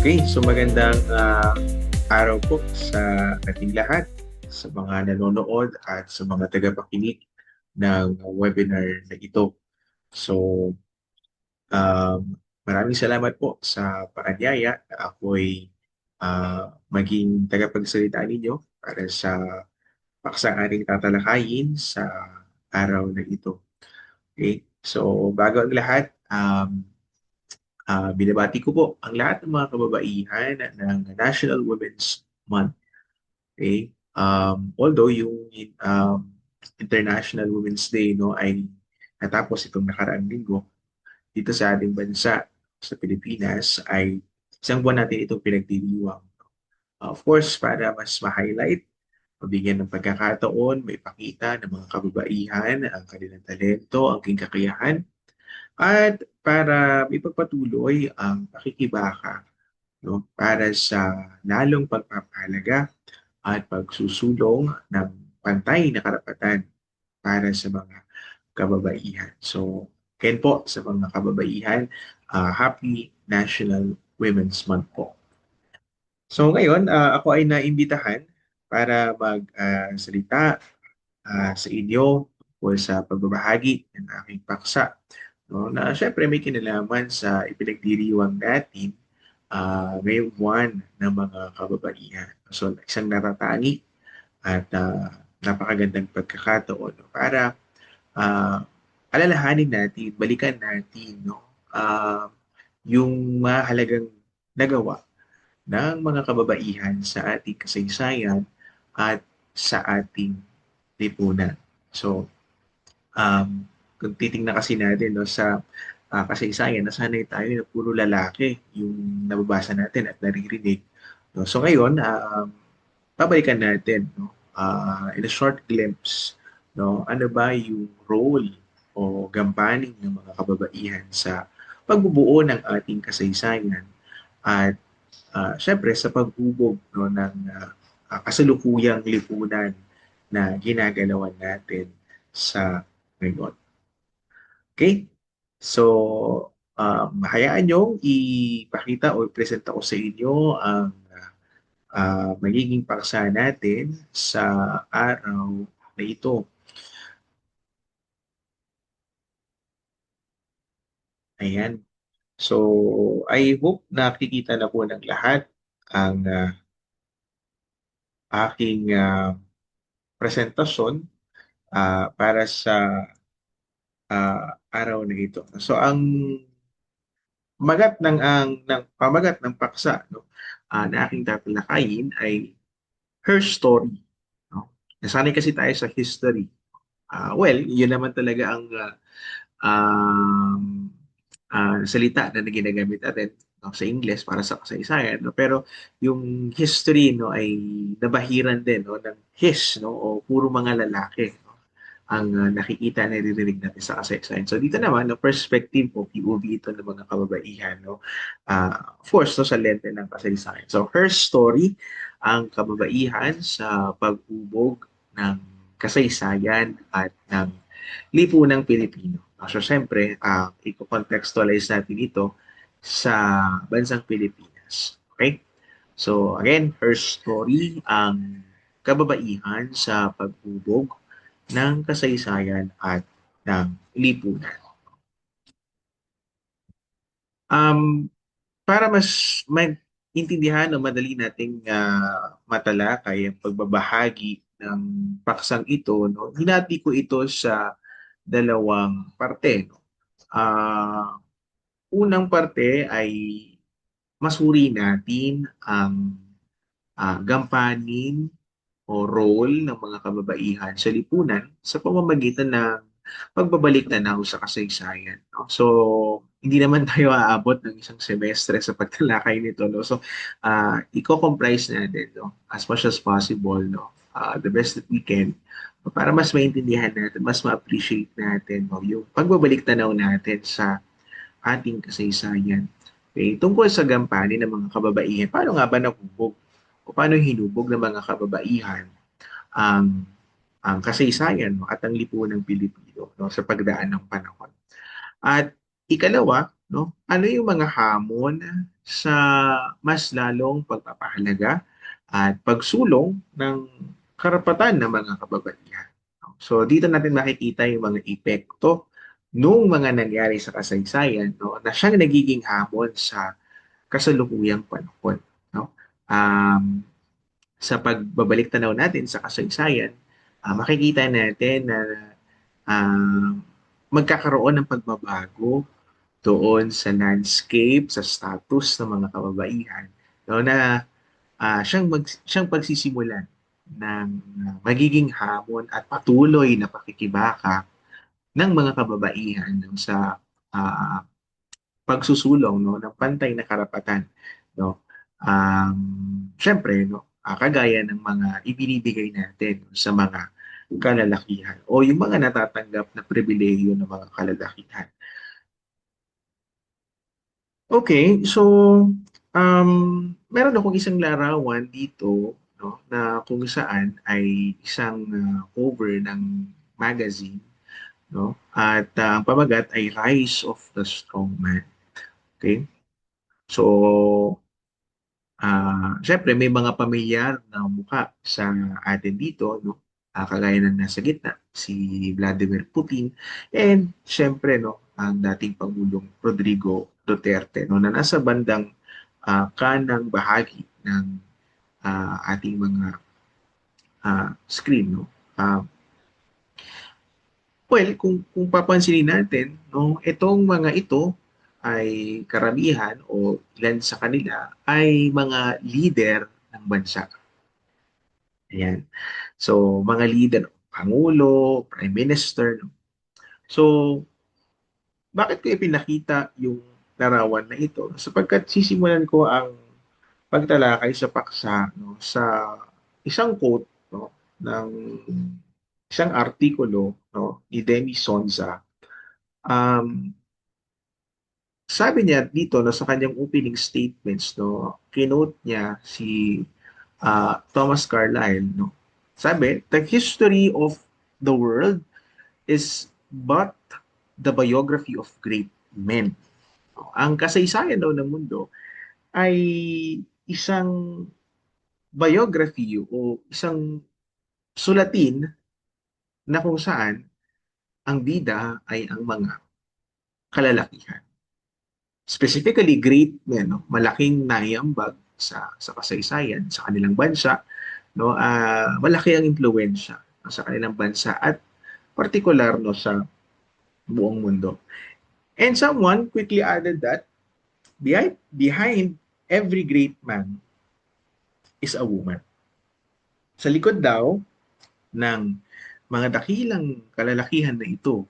Okay, so magandang araw po sa ating lahat, sa mga nanonood at sa mga tagapakinig ng webinar na ito. So, um, maraming salamat po sa paanyaya na ako'y maging tagapagsalita ninyo para sa paksang ating tatalakayin sa araw na ito. Okay, so bago ang lahat, binabati ko po ang lahat ng mga kababaihan ng National Women's Month. Okay? Although yung International Women's Day no ay natapos itong nakaraang linggo dito sa ating bansa sa Pilipinas ay isang buwan natin itong pinagdiriwang. Of course, para mas ma-highlight, mabigyan ng pagkakataon, may pakita ng mga kababaihan ang kanilang talento, ang king kakayahan, at para ipagpatuloy ang pakikibaka no, para sa lalong pagpapahalaga at pagsusulong ng pantay na karapatan para sa mga kababaihan. So, again po sa mga kababaihan, Happy National Women's Month po. So ngayon, ako ay naimbitahan para magsalita sa inyo o sa pagbabahagi ng aking paksa. No, na syempre may kinalaman sa ipinagdiriwang natin ngayong buwan ng mga kababaihan. So isang natatangi at napakagandang pagkakataon no, para ah, alalahanin natin, balikan natin no, ah, yung mahalagang nagawa ng mga kababaihan sa ating kasaysayan at sa ating lipunan. So, kung titingnan kasi natin no, sa kasaysayan, nasanay tayo na puro lalaki yung nababasa natin at naririnig. No? So ngayon, babalikan natin no, in a short glimpse, no, ano ba yung role o gampanin ng mga kababaihan sa pagbubuo ng ating kasaysayan at syempre sa paghubog no, ng kasalukuyang lipunan na ginagalawan natin sa ngayon. Okay? So, hayaan nyo ipakita o presenta ko sa inyo ang magiging paksa natin sa araw na ito. Ayan. So, I hope nakikita na po ng lahat ang aking presentasyon para sa araw na ito. So, ang pamagat ng paksa no, na aking tatalakayin ay her story. No? Nasanay kasi tayo sa history. Well, yun naman talaga ang um, salita na ginagamit natin no, sa English para sa kasaysayan. No? Pero yung history no, ay nabahiran din no, ng his no, o puro mga lalaki no, ang nakikita na narinig natin sa kasaysayan. So dito naman, no, perspective o POV ito ng mga kababaihan. No? Of course, no, sa lente ng kasaysayan. So her story, ang kababaihan sa pag-ubog ng kasaysayan at ng lipunang Pilipino. So, syempre, i-contextualize natin ito sa bansang Pilipinas. Okay? So, again, her story, ang kababaihan sa paghubog ng kasaysayan at ng lipunan. Um, para mas maintindihan o madali nating matalakay ang pagbabahagi ng paksang ito, no, hinati ko ito sa dalawang parte. No? Unang parte ay masuri natin ang gampanin o role ng mga kababaihan sa lipunan sa pamamagitan ng pagbabalik tanaw sa kasaysayan. No? So, hindi naman tayo aabot ng isang semestre sa pagtalakay nito. No? So, i-comprise natin no? As much as possible, no? The best that we can para mas maintindihan natin, mas ma-appreciate natin no? Yung pagbabalik tanaw natin sa ating kasaysayan. Okay? Tungkol sa gampanin ng mga kababaihan, paano nga ba nahubog o paano hinubog ng mga kababaihan ang kasaysayan no, at ang lipunang Pilipino no, sa pagdaan ng panahon. At ikalawa, no, ano yung mga hamon sa mas lalong pagpapahalaga at pagsulong ng karapatan ng mga kababaihan. So dito natin makikita yung mga epekto nung mga nangyari sa kasaysayan, no, na siyang nagiging hamon sa kasalukuyang panahon. No? Um, sa pagbabalik tanaw natin sa kasaysayan, makikita natin na ah, magkakaroon ng pagbabago doon sa landscape, sa status ng mga kababaihan, no, na siyang pagsisimulan ng magiging hamon at patuloy na pakikibaka ng mga kababaihan no, sa ah, pagsusulong no, ng pantay na karapatan. No? Syempre, no, kagaya ng mga ibinibigay natin sa mga kalalakihan o yung mga natatanggap na pribilehiyo ng mga kalalakihan. Okay, so meron akong isang larawan dito no, na kung saan ay isang cover ng magazine no, at ang pamagat ay Rise of the Strong Man. Okay? So, syempre may mga pamilyar na mukha sa atin dito, no? Kagaya ng nasa gitna, si Vladimir Putin, and syempre, no, ang dating Pangulong Rodrigo Duterte, no, na nasa bandang kanang bahagi ng ating mga screen, no? Ah, well, kung papansinin natin, no, itong mga ito ay karamihan o ilan sa kanila ay mga leader ng bansa. Ayan. So, mga leader, Pangulo, Prime Minister. No? So, bakit ko ipinakita yung larawan na ito? Sapagkat sisimulan ko ang pagtalakay sa paksa no, sa isang quote no, ng isang artikulo no, ni Demi Sonza. Um, Sabi niya dito no, sa kanyang opening statements, no, kinote niya si Thomas Carlyle. No? Sabi, the history of the world is but the biography of great men. Ang kasaysayan daw ng mundo ay isang biography o isang sulatin na kung saan ang bida ay ang mga kalalakihan. Specifically, great men, no? Malaking naiambag sa kasaysayan, sa kanilang bansa, no? Malaki ang impluensya no, sa kanilang bansa at partikular no, sa buong mundo. And someone quickly added that behind every great man is a woman. Sa likod daw ng mga dakilang kalalakihan na ito,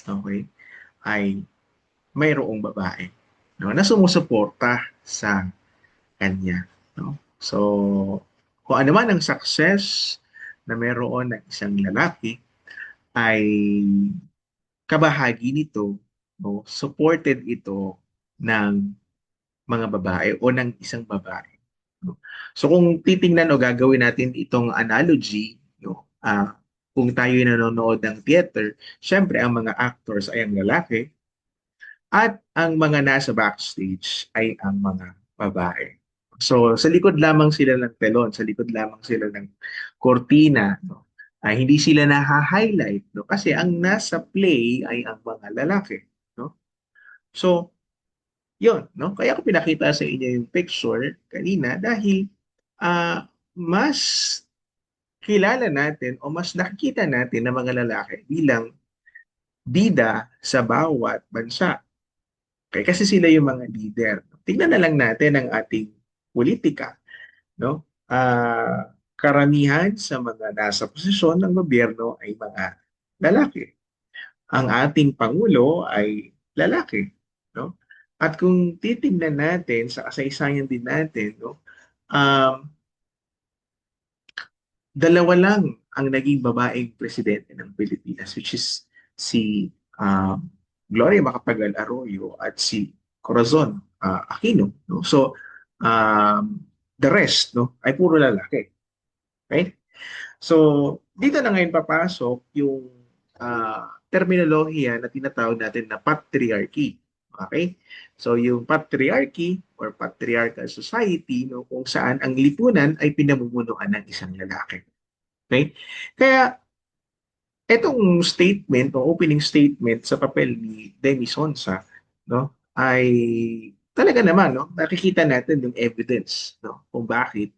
okay, ay mayroong babae no, na sumusuporta sa kanya. No? So, kung ano man ang success na meron ng isang lalaki, ay kabahagi nito, no, supported ito ng mga babae o ng isang babae. No? So kung titingnan o gagawin natin itong analogy, no, kung tayo nanonood ng theater, syempre ang mga actors ay ang lalaki at ang mga nasa backstage ay ang mga babae. So sa likod lamang sila ng telon, sa likod lamang sila ng kortina, no? Hindi sila na-highlight no? Kasi ang nasa play ay ang mga lalaki. No? So, yun, no? Kaya ko pinakita sa inyo yung picture kanina dahil mas kilala natin o mas nakikita natin na mga lalaki bilang bida sa bawat bansa. Okay? Kasi sila yung mga leader. Tingnan na lang natin ang ating politika, no? Karamihan sa mga nasa posisyon ng gobyerno ay mga lalaki. Ang ating pangulo ay lalaki, no? At kung titingnan natin sa kasaysayan din natin, no, um, dalawa lang ang naging babaeng presidente ng Pilipinas, which is si Gloria Macapagal Arroyo at si Corazon Aquino. No? So, the rest no, ay puro lalaki. Right? So, dito na ngayon papasok yung terminolohiya na tinatawag natin na patriarchy. Okay? So yung patriarchy or patriarchal society, no, kung saan ang lipunan ay pinamumunuan ng isang lalaki. Okay? Kaya etong statement o opening statement sa papel ni Demi Sonsa, no, ay talaga naman, no, nakikita natin yung evidence, no, kung bakit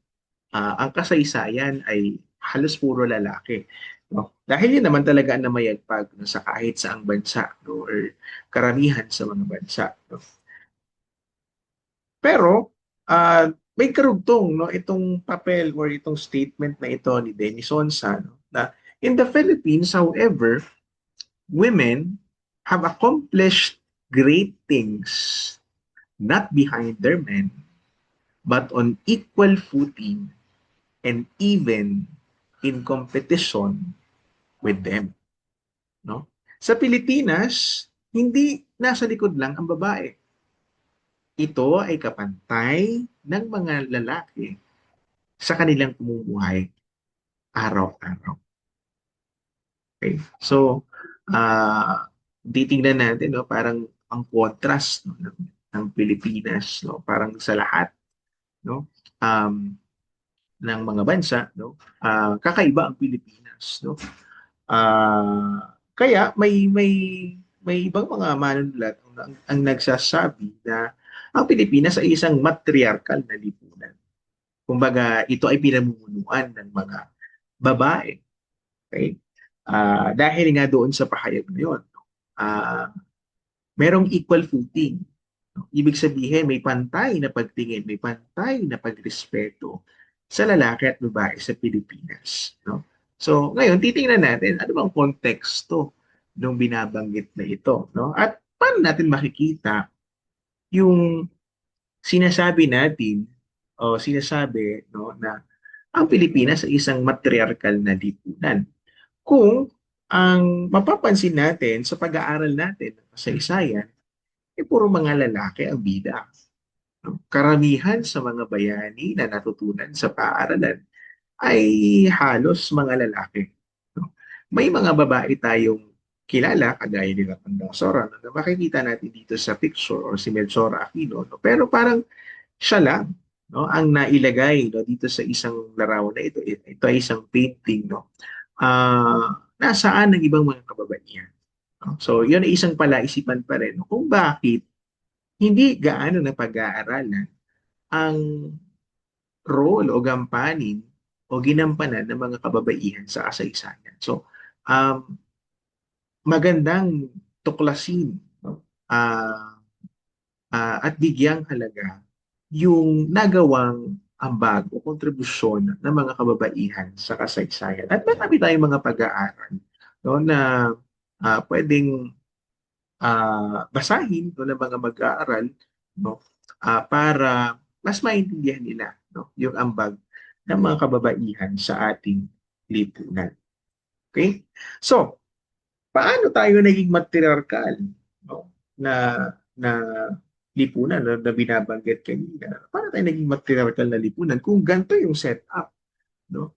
ang kasaysayan ay halos puro lalaki. No? Dahil yun naman talaga ang namayagpag, no, sa kahit saang bansa, no, or karamihan sa mga bansa. No? Pero may karugtong, no, itong papel or itong statement na ito ni Dennis Sonsa, no, na in the Philippines, however, women have accomplished great things not behind their men, but on equal footing and even in competition with them. No? Sa Pilipinas, hindi nasa likod lang ang babae. Ito ay kapantay ng mga lalaki sa kanilang pamumuhay araw-araw. Okay? So, titingnan natin, no, parang ang contrast, no, ng Pilipinas, no, parang sa lahat, no, um, ng mga bansa, no, kakaiba ang Pilipinas, no. Kaya may ibang mga manunulat ang nagsasabi na ang Pilipinas ay isang matriarkal na lipunan. Kumbaga, ito ay pinamumunuan ng mga babae. Okay? Dahil nga doon sa pahayag na yun, uh, merong equal footing. No? Ibig sabihin, may pantay na pagtingin, may pantay na pagrespeto sa lalaki at babae sa Pilipinas. No? So, ngayon, titingnan natin ano bang konteksto ng binabanggit na ito. No? At paano natin makikita yung sinasabi natin o sinasabi, no, na ang Pilipinas ay isang matriarkal na lipunan. Kung ang mapapansin natin sa pag-aaral natin ng kasaysayan, puro mga lalaki ang bida. No? Karamihan sa mga bayani na natutunan sa paaralan ay halos mga lalaki. No? May mga babae tayong kilala, kagaya nila Pandang Sora, no, na makikita natin dito sa picture or si Melchora Aquino. No? Pero parang siya lang, no, ang nailagay, no, dito sa isang larawan na ito. Ito ay isang painting. No? Nasaan ang ibang mga kababaihan? No? So, yun ay isang palaisipan pa rin, no, kung bakit hindi gaano na pag-aaralan ang role o gampanin o ginampanan ng mga kababaihan sa kasaysayan. So, um, magandang tuklasin, no? At bigyang halaga yung nagawang ambag o kontribusyon ng mga kababaihan sa kasaysayan. At marami tayong mga pag-aaral, no, na pwedeng basahin, no, ng mga mag-aaral, no, para mas maintindihan nila, no, yung ambag ng mga kababaihan sa ating lipunan. Okay? So, paano tayo naging matriarkal, no, na lipunan na binabanggit kanina? Paano tayo naging matriarkal na lipunan kung ganito yung setup, no?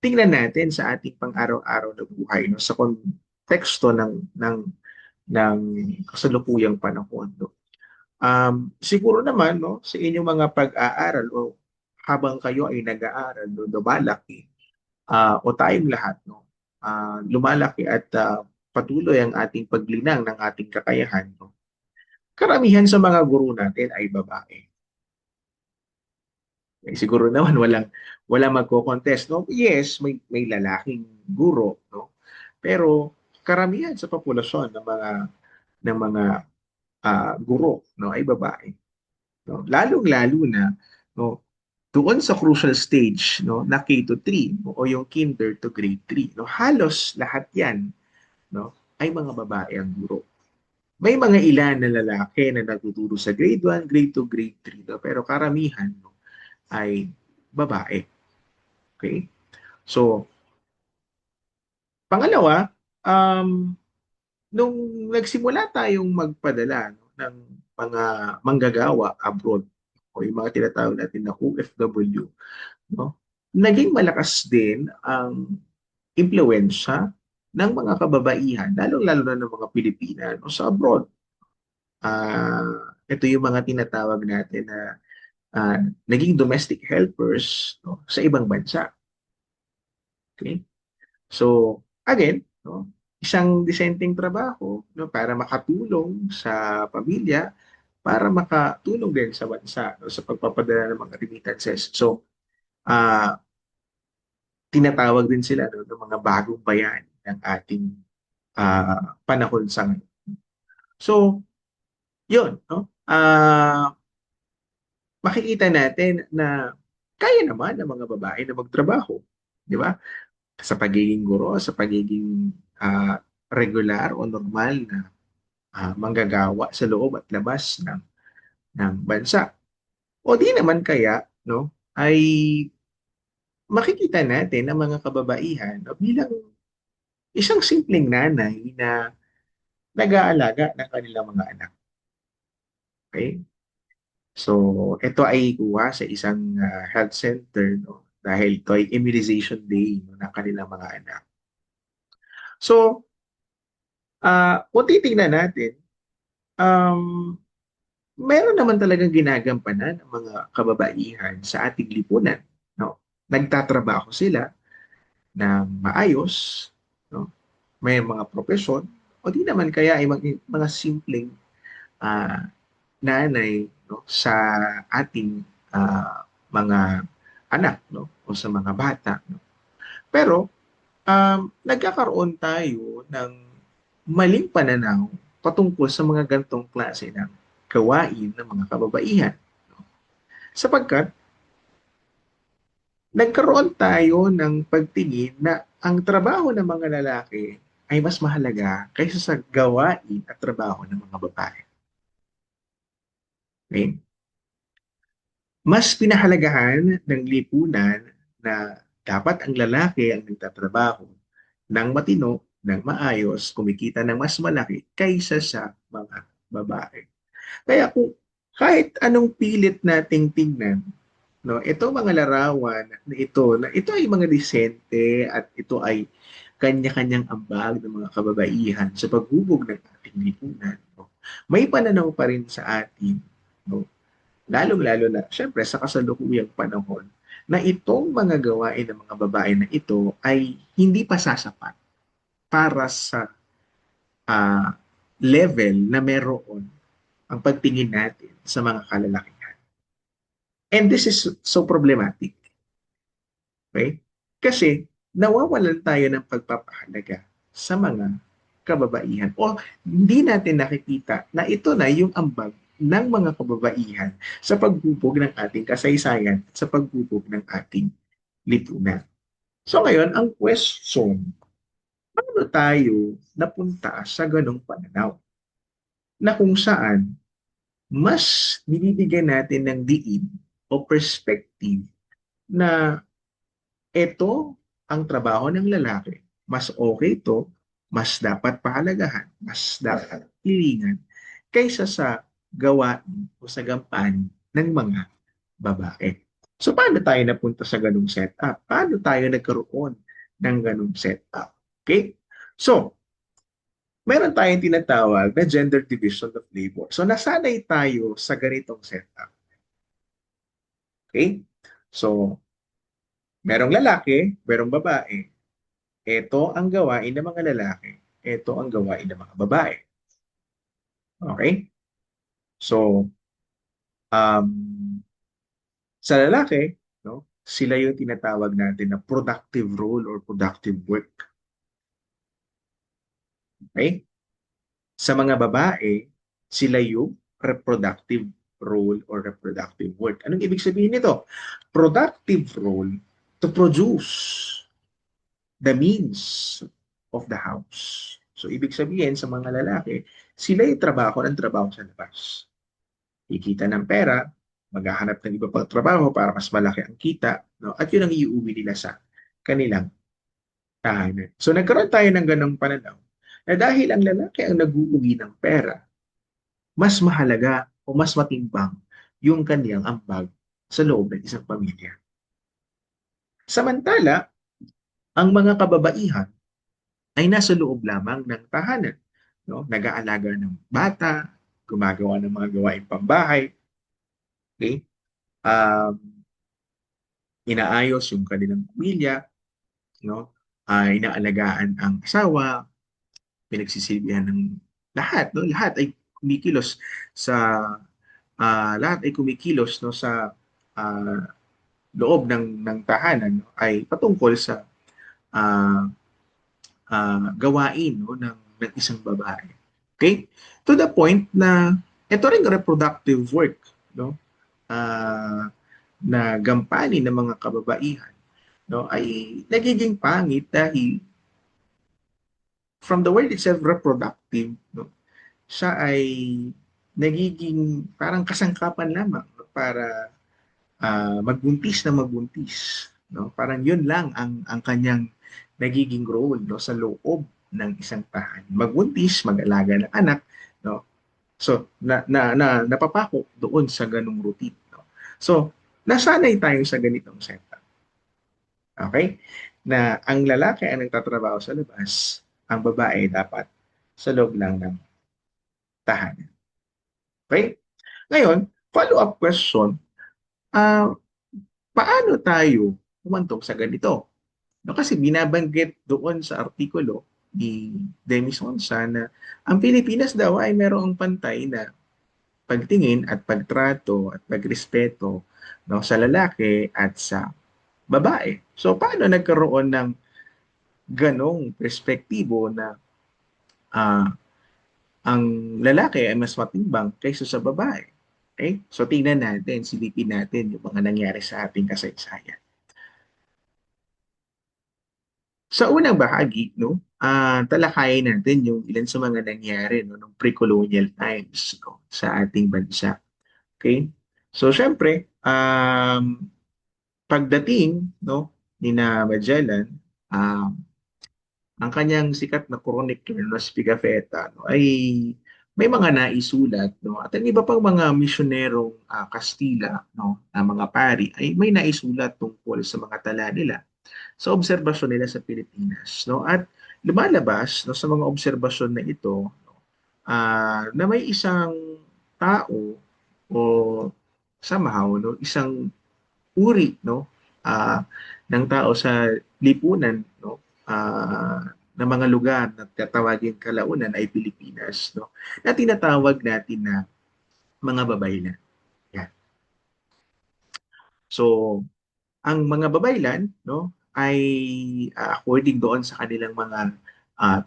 Tingnan natin sa ating pang-araw-araw na buhay, no, sa konteksto ng kasalukuyang panahon, no? Siguro naman, no, sa inyong mga pag-aaral o habang kayo ay nag-aaral, no, lumalaki, o tayong lahat, no, lumalaki at patuloy ang ating paglinang ng ating kakayahan, no. Karamihan sa mga guro natin ay babae. Siguro naman walang magko-contest, no. Yes, may lalaking guro, no. Pero karamihan sa populasyon ng mga guro, no, ay babae. No? Lalong-lalo na, no, doon sa crucial stage, no, na K to 3, no, o yung kinder to grade 3, no, halos lahat 'yan, no, ay mga babae ang guro. May mga ilan na lalaki na nagtuturo sa grade 1, grade 2, grade 3, no, pero karamihan, no, ay babae. Okay? So, pangalawa, nung nagsimula tayong magpadala, no, ng mga manggagawa abroad o yung mga tinatawag natin na OFW, no, naging malakas din ang impluwensya ng mga kababaihan, lalong-lalo na ng mga Pilipina, no, sa abroad. Ito yung mga tinatawag natin na ah, naging domestic helpers, no, sa ibang bansa. Okay? So, again, no, isang disenteng trabaho, no, para makatulong sa pamilya, para makatulong din sa bansa, no, sa pagpapadala ng mga remittances. So, ah, tinatawag din sila, no, ng mga bagong bayani ng ating panahon sa ngayon. So, yun, no? Makikita natin na kaya naman ng mga babae na magtrabaho, di ba? Sa pagiging guro, sa pagiging regular o normal na manggagawa sa loob at labas ng bansa. O di naman kaya, no, ay makikita natin ang mga kababaihan no, bilang isang simpleng nanay na nag-aalaga ng kanilang mga anak. Okay? So, ito ay kuha sa isang health center, no, dahil ito ay immunization day, no, ng kanilang mga anak. So, kung titingnan natin, um, meron naman talagang ginagampanan ng mga kababaihan sa ating lipunan. No? Nagtatrabaho sila ng maayos, no? May mga propesyon, o di naman kaya ay mga simpleng ah, nanay, no? Sa ating mga anak, no? O sa mga bata. No? Pero nagkakaroon tayo ng maling pananaw patungkol sa mga gantong klase ng gawain ng mga kababaihan. No? Sapagkat nagkaroon tayo ng pagtingin na ang trabaho ng mga lalaki ay mas mahalaga kaysa sa gawain at trabaho ng mga babae. Okay? Mas pinahalagahan ng lipunan na dapat ang lalaki ang nagtatrabaho ng matino, ng maayos, kumikita ng mas malaki kaysa sa mga babae. Kaya kung kahit anong pilit nating tingnan, no, ito mga larawan na ito ay mga disente at ito ay kanya-kanyang ambag ng mga kababaihan sa paghubog ng ating lipunan. No. May pananaw pa rin sa atin, no, lalong-lalo na, syempre, sa kasalukuyang panahon, na itong mga gawain ng mga babae na ito ay hindi pa sasapat para sa ah, level na meron ang pagtingin natin sa mga kalalakihan. And this is so problematic. Okay? Kasi nawawalan tayo ng pagpapahalaga sa mga kababaihan o hindi natin nakikita na ito na yung ambag ng mga kababaihan sa pagbubog ng ating kasaysayan, sa pagbubog ng ating lipunan. So ngayon, ang question, paano tayo napunta sa ganong pananaw na kung saan mas binibigyan natin ng diin o perspective na ito ang trabaho ng lalaki. Mas okay ito, mas dapat pahalagahan, mas dapat hilingan kaysa sa gawain o sa gampanin ng mga babae. So paano tayo napunta sa ganung setup? Paano tayo nagkaroon ng ganung setup? Okay? So, meron tayong tinatawag na gender division of labor. So nasanay tayo sa ganitong setup. Okay? So, merong lalaki, merong babae. Ito ang gawain ng mga lalaki. Ito ang gawain ng mga babae. Okay? So, um, sa lalaki, no, sila yung tinatawag natin na productive role or productive work. Okay? Sa mga babae, sila yung reproductive role or reproductive work. Anong ibig sabihin nito? Productive role to produce the means of the house. So, ibig sabihin sa mga lalaki, sila yung trabaho ng trabaho sa labas. Kikita ng pera, maghahanap ng iba pang trabaho para mas malaki ang kita, no? At yun ang iuwi nila sa kanilang tahanan. So, nagkaroon tayo ng ganong pananaw na dahil ang lalaki ang nag-uuwi ng pera, mas mahalaga o mas matimbang yung kaniyang ambag sa loob ng isang pamilya. Samantala, ang mga kababaihan ay nasa loob lamang ng tahanan, no? Nag-aalaga ng bata, gumagawa ng mga gawaing pambahay, okay? Um, Inaayos yung kanilang pamilya, no? Inaalagaan ang asawa, pinagsisilbihan ng lahat, no? Lahat ay kumikilos, no, sa ah, loob ng tahanan, no, ay patungkol sa ah, gawain, no, ng isang babae. Okay? To the point na ito rin reproductive work, no? ah, na gampanin ng mga kababaihan, no, ay nagiging pangit dahil from the word itself reproductive, no, siya ay nagiging parang kasangkapan lamang, no, para magbuntis na magbuntis, no? Parang yun lang ang kanyang nagiging role, no, sa loob ng isang tahanan. Magbuntis, mag-alaga ng anak, no? So napapako doon sa ganung routine, no? So nasanay tayo sa ganitong setup. Okay? Na ang lalaki ang nagtatrabaho sa labas, ang babae dapat sa loob lang ng tahanan. Okay? Ngayon, follow-up question, ah, paano tayo humantong sa ganito? No, kasi binabanggit doon sa artikulo ni Demi Sonsa na ang Pilipinas daw ay merong pantay na pagtingin at pagtrato at pagrespeto, no, sa lalaki at sa babae. So paano nagkaroon ng ganong perspektibo na ah, ang lalaki ay mas matimbang kaysa sa babae? Okay? So tingnan natin, silipin natin yung mga nangyari sa ating kasaysayan. Sa unang bahagi, no, talakayin natin yung ilan sa mga nangyari, no, nung pre-colonial times, no, sa ating bansa. Okay? So, syempre, pagdating, no, ni na Magellan, um, ang kanyang sikat na chronicler, no, Pigafetta, no, ay may mga naisulat, no, at ang iba pang mga misyonerong Kastila, no, na mga pari ay may naisulat tungkol sa mga tala nila sa obserbasyon nila sa Pilipinas, no? At lumalabas, no, sa mga obserbasyon na ito, no, na may isang tao o somehow, no, isang uri, no, ah, ng tao sa lipunan, no, ng mga lugar na tatawagin kalaunan ay Pilipinas, no, na tinatawag natin na mga babaylan. Yan. So, ang mga babaylan, no, ay according doon sa kanilang mga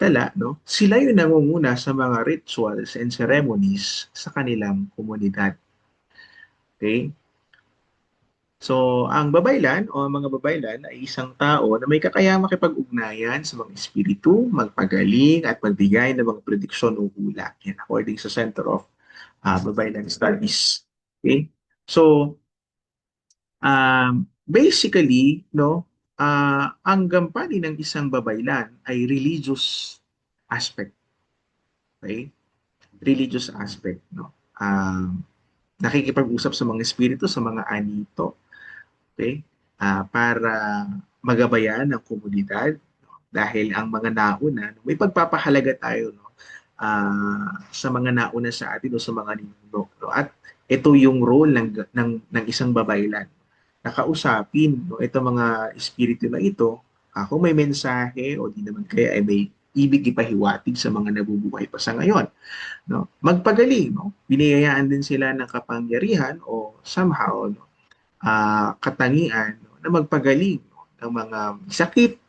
tala, no, sila yung nangunguna sa mga rituals and ceremonies sa kanilang komunidad. Okay? So, ang babaylan o ang mga babaylan ay isang tao na may kakayang makipag-ugnayan sa mga espiritu, magpagaling at magbigay ng mga prediksyon o hula. Yan, according sa Center of Babaylan Studies. Okay? So, basically, no, ang gampanin ng isang babaylan ay religious aspect, okay? Religious aspect, no. Nakikipag-usap sa mga espiritu, sa mga anito, okay? Para magabayan ang komunidad, no? Dahil ang mga nauna, no, may pagpapahalaga tayo, no, sa mga nauna sa atin o sa mga ninuno, no? At ito yung role ng isang babaylan, nakausapin, no, ito mga espiritu na ito, kung may mensahe o di naman kaya ay may ibig ipahiwatig sa mga nabubuhay pa sa ngayon, no, magpagaling, no, biniyayaan din sila ng kapangyarihan o somehow, no, katangian, no, na magpagaling, no, ng mga sakit,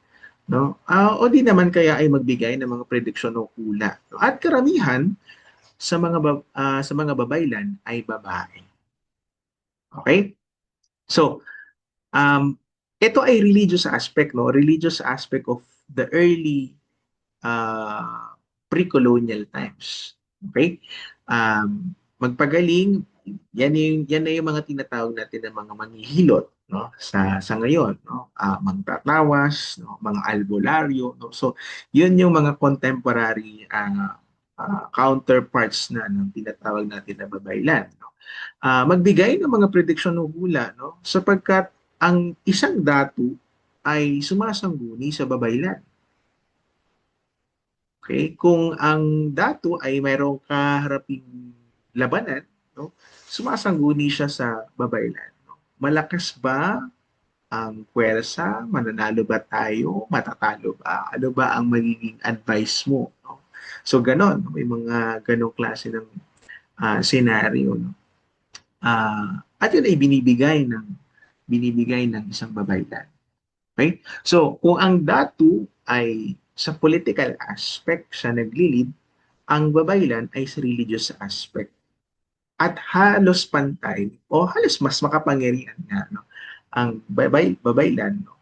no, o di naman kaya ay magbigay ng mga prediksyon o hula, no? At karamihan sa mga babaylan ay babae. Okay? So, ito ay religious aspect, no? Religious aspect of the early uh, pre-colonial times. Okay? Magpagaling, yan na yung mga tinatawag natin ng mga manghihilot, no? Sa ngayon, no? Magtatawas, no? Mga albularyo, no? So, yun yung mga contemporary counterparts na ng tinatawag natin na babaylan, no? Magbigay ng mga prediksyon ng hula, no? Sapagkat ang isang datu ay sumasangguni sa babaylan. Okay? Kung ang datu ay mayroong kaharaping labanan, no? Sumasangguni siya sa babaylan. No? Malakas ba ang puwersa? Mananalo ba tayo? Matatalo ba? Ano ba ang magiging advice mo? No? So ganon, may mga ganong klase ng senaryo. No? At yun ay binibigay ng isang babaylan. Okay? So kung ang datu ay sa political aspect siya naglilid, ang babaylan ay sa religious aspect. At halos pantay o halos mas makapangyarihan nga no, ang babaylan no,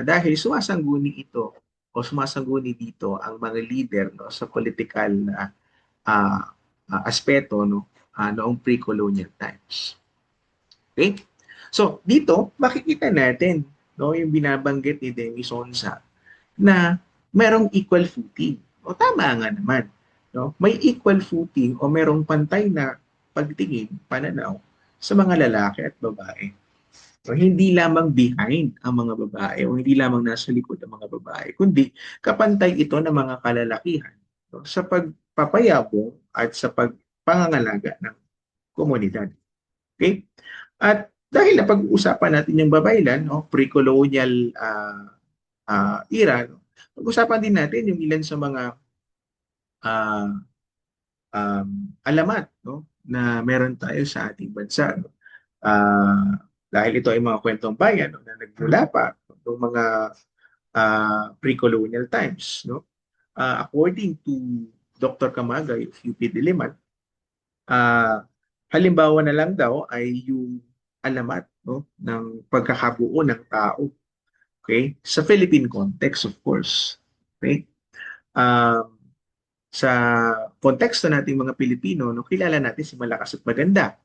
dahil sumasangguni ito o sumasangguni dito ang mga leader no, sa political uh, aspeto no, noong pre-colonial times. Okay? So dito makikita natin no, yung binabanggit ni Demi Sonsa na merong equal footing. O tama nga naman. No? May equal footing o merong pantay na pagtingin, pananaw sa mga lalaki at babae. So, hindi lamang behind ang mga babae o hindi lamang nasa likod ang mga babae, kundi kapantay ito ng mga kalalakihan no? Sa pagpapayabong at sa pagpangangalaga ng komunidad. Okay? At dahil na pag-uusapan natin yung babaylan, no, pre-colonial era, no, pag-usapan din natin yung ilan sa mga uh, alamat no, na meron tayo sa ating bansa. No? Dahil ito ay mga kwentong bayan no, na nagmula pa noong mga pre-colonial times. No? According to Dr. Kamagay of UP Diliman, halimbawa na lang daw ay yung alamat no, ng pagkakabuo ng tao. Okay? Sa Philippine context, of course. Okay? Um, sa konteksto nating mga Pilipino, no, kilala natin si Malakas at Maganda,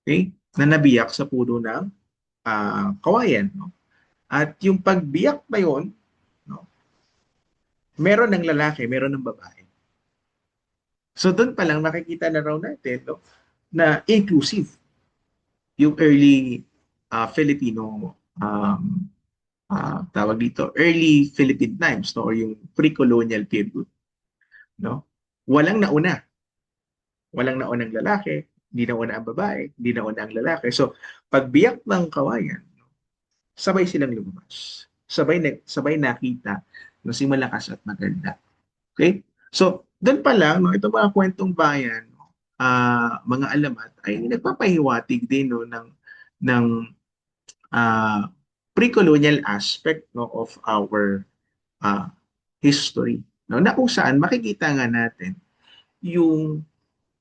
okay? Na nabiyak sa puno ng kawayan. No? At yung pagbiyak na yun, no, meron ng lalaki, meron ng babae. So doon pa lang makikita na raw natin no, na inclusive yung early Filipino tawag dito, early Philippine times no, or yung pre-colonial period. No? Walang nauna. Walang naunang lalaki, hindi nauna ang babae, hindi nauna ang lalaki. So, pagbiyak ng kawayan, sabay silang lumabas. Sabay nakita no, si Malakas at Maganda. Okay? So, doon pa lang, no, ito mga kwentong bayan, no, mga alamat, ay nagpapahiwatig din no, ng uh, pre-colonial aspect no, of our uh, history. No, na kung saan makikita nga natin yung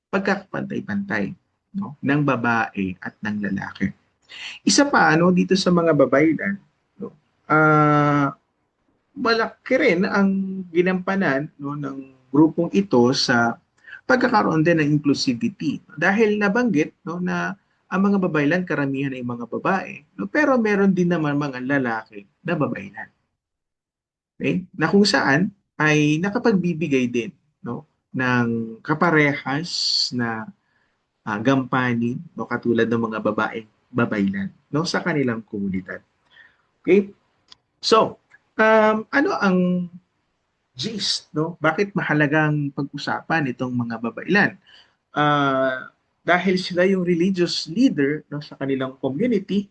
pagkakapantay-pantay no, ng babae at ng lalaki. Isa pa ano dito sa mga babaylan, no, malaki rin ang ginampanan no, ng grupong ito sa pagkakaroon din ng inclusivity. Dahil nabanggit no, na ang mga babaylan karamihan ay mga babae, no, pero meron din naman mga lalaki na babaylan. Okay? Na kung saan ay nakapagbibigay din no, ng kaparehas na gampanin no, katulad ng mga babaeng babaylan no, sa kanilang komunidad. Okay? So, ano ang gist? No? Bakit mahalagang pag-usapan itong mga babaylan? Dahil sila yung religious leader no, sa kanilang community,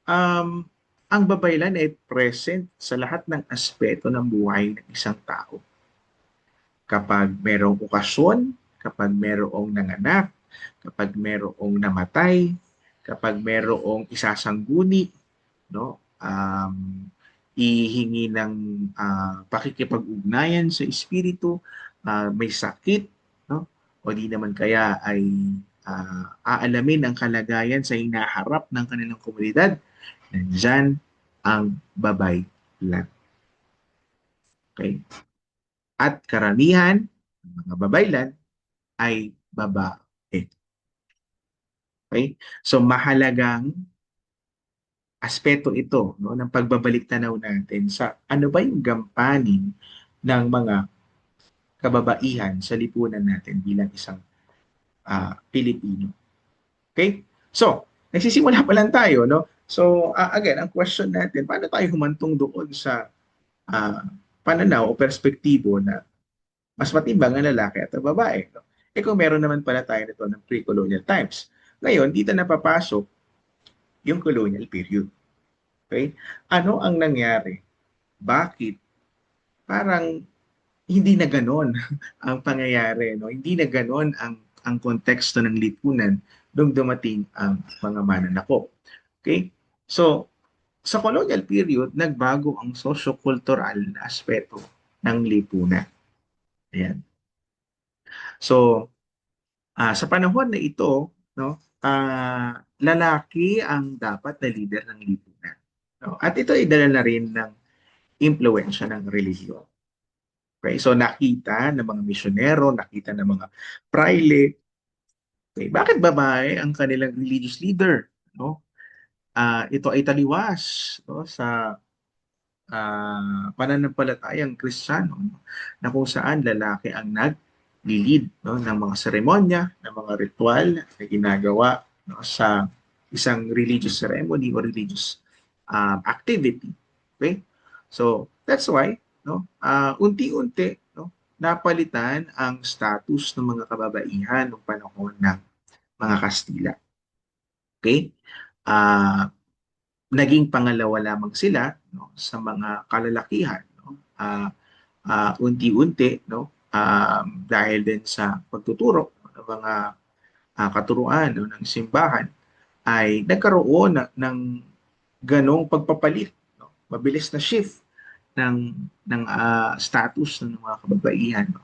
um, ang babaylan ay present sa lahat ng aspeto ng buhay ng isang tao. Kapag merong okasyon, kapag merong nanganak, kapag merong namatay, kapag merong isasangguni, no? Ihingi ng pakikipag-ugnayan sa espiritu, may sakit, no? O di naman kaya ay aalamin ang kalagayan sa hinaharap ng kanilang komunidad, nandyan ang babay lang. Okay? At karamihan ng mga babaylan ay babae. Okay? So mahalagang aspeto ito no, ng pagbabalik tanaw natin sa ano ba yung gampanin ng mga kababaihan sa lipunan natin bilang isang Pilipino. Okay? So, nagsisimula pa lang tayo, no? So, again, ang question natin, paano tayo humantong doon sa pananaw o perspektibo na mas matimbang ang lalaki at ang babae? No? Eh kung meron naman pala tayo nito ng pre-colonial times. Ngayon, dito na papasok yung colonial period. Okay? Ano ang nangyari? Bakit? Parang hindi na ganon ang pangyayari, no? Hindi na ganon ang konteksto ng lipunan nung dumating ang mga mananakop. Okay? So, sa colonial period, nagbago ang socio-cultural na aspeto ng lipunan. Ayan. So, sa panahon na ito, no, lalaki ang dapat na leader ng lipunan. No? At ito ay dala na rin ng impluensya ng relihiyon. Okay? So nakita ng mga misyonero, nakita ng mga private, okay, bakit babae ang kanilang religious leader? No? Ito ay taliwas, no, sa pananampalatayang Kristiyano, no, na kung saan lalaki ang nag-lead, no, ng mga seremonya, ng mga ritual na ginagawa, no, sa isang religious ceremony or religious activity. Okay? So, that's why, no, unti-unti, no, napalitan ang status ng mga kababaihan noong panahon ng mga Kastila. Okay? Ah, Naging pangalawa lamang sila, no, sa mga kalalakihan, no. Unti-unti, no, dahil din sa pagtuturo ng mga katuruan, no, ng simbahan, ay nagkaroon ng ganong pagpapalit, no, mabilis na shift ng status ng mga kababaihan, no.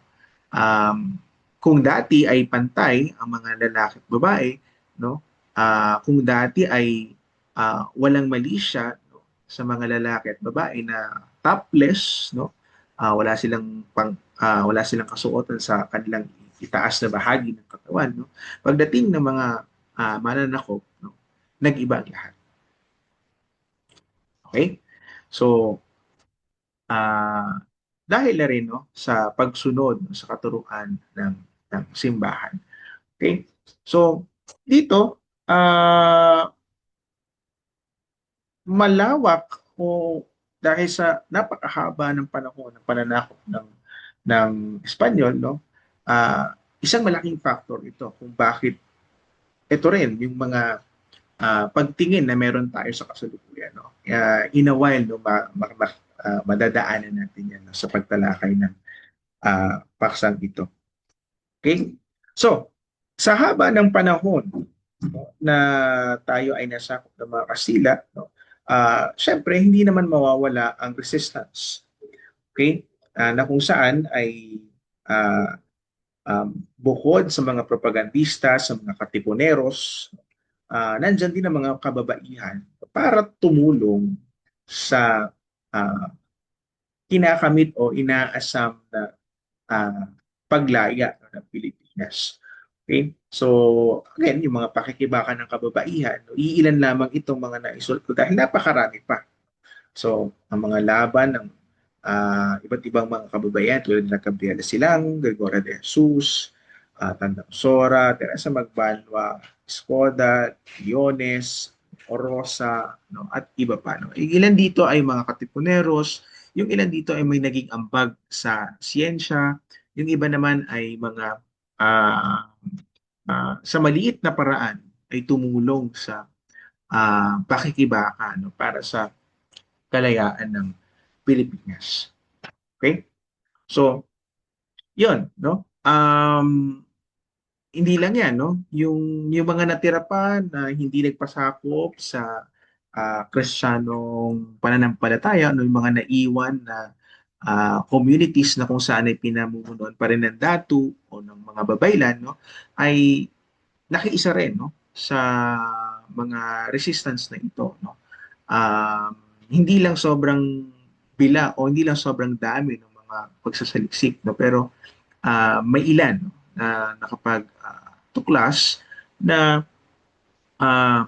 Um, kung dati ay pantay ang mga lalaki at babae, no? Kung dati ay walang mali siya, no, sa mga lalaki at babae na topless, no? Wala silang kasuotan sa kanilang itaas na bahagi ng katawan, no? Pagdating ng mga mananakop, no, nag-iba ang lahat. Okay? So, ah dahil na rin, no, sa pagsunod, no, sa katuruan ng simbahan. Okay? So, dito, malawak o dahil sa napakahaba ng panahon ng pananakop ng Espanyol, no, isang malaking factor ito kung bakit ito rin yung mga pagtingin na meron tayo sa kasalukuyan, no. In a while, no, madadaanan natin yan, no, sa pagtalakay ng paksang ito. Okay? So, sa haba ng panahon, no, na tayo ay nasakop ng mga Kastila, no, syempre hindi naman mawawala ang resistance. Okay? Na kung saan ay uh, bukod sa mga propagandista, sa mga katipuneros, nandyan din ang mga kababaihan para tumulong sa uh, kinakamit o inaasam na uh, paglaya, no, ng Pilipinas. Okay? So, again, yung mga pakikibaka ng kababaihan, no, iilan lamang itong mga naisulot ko dahil napakarami pa. So, ang mga laban ng iba't ibang mga kababaihan tulad ng Gabriela Silang, Gregorio de Jesus, Tandang Sora, Teresa Magbanwa, Escoda, Diones, Orosa, no, at iba pa. No. Ilan dito ay mga katipuneros, yung ilan dito ay may naging ambag sa siyensya, yung iba naman ay mga sa maliit na paraan ay tumulong sa pakikibaka, no, para sa kalayaan ng Pilipinas. Okay? So, yun, no? Hindi lang yan, no? Yung mga natira pa na hindi nagpasakop sa Kristiyanong pananampalataya, no? Yung mga naiwan na communities na kung saan ay pinamumunuan pa rin ng datu o ng mga babaylan, no? Ay nakiisa rin, no, sa mga resistance na ito, no. Um, Hindi lang sobrang bila o hindi lang sobrang dami ng mga pagsasaliksik, no, pero may ilan, no, na nakapag tuklas na ah,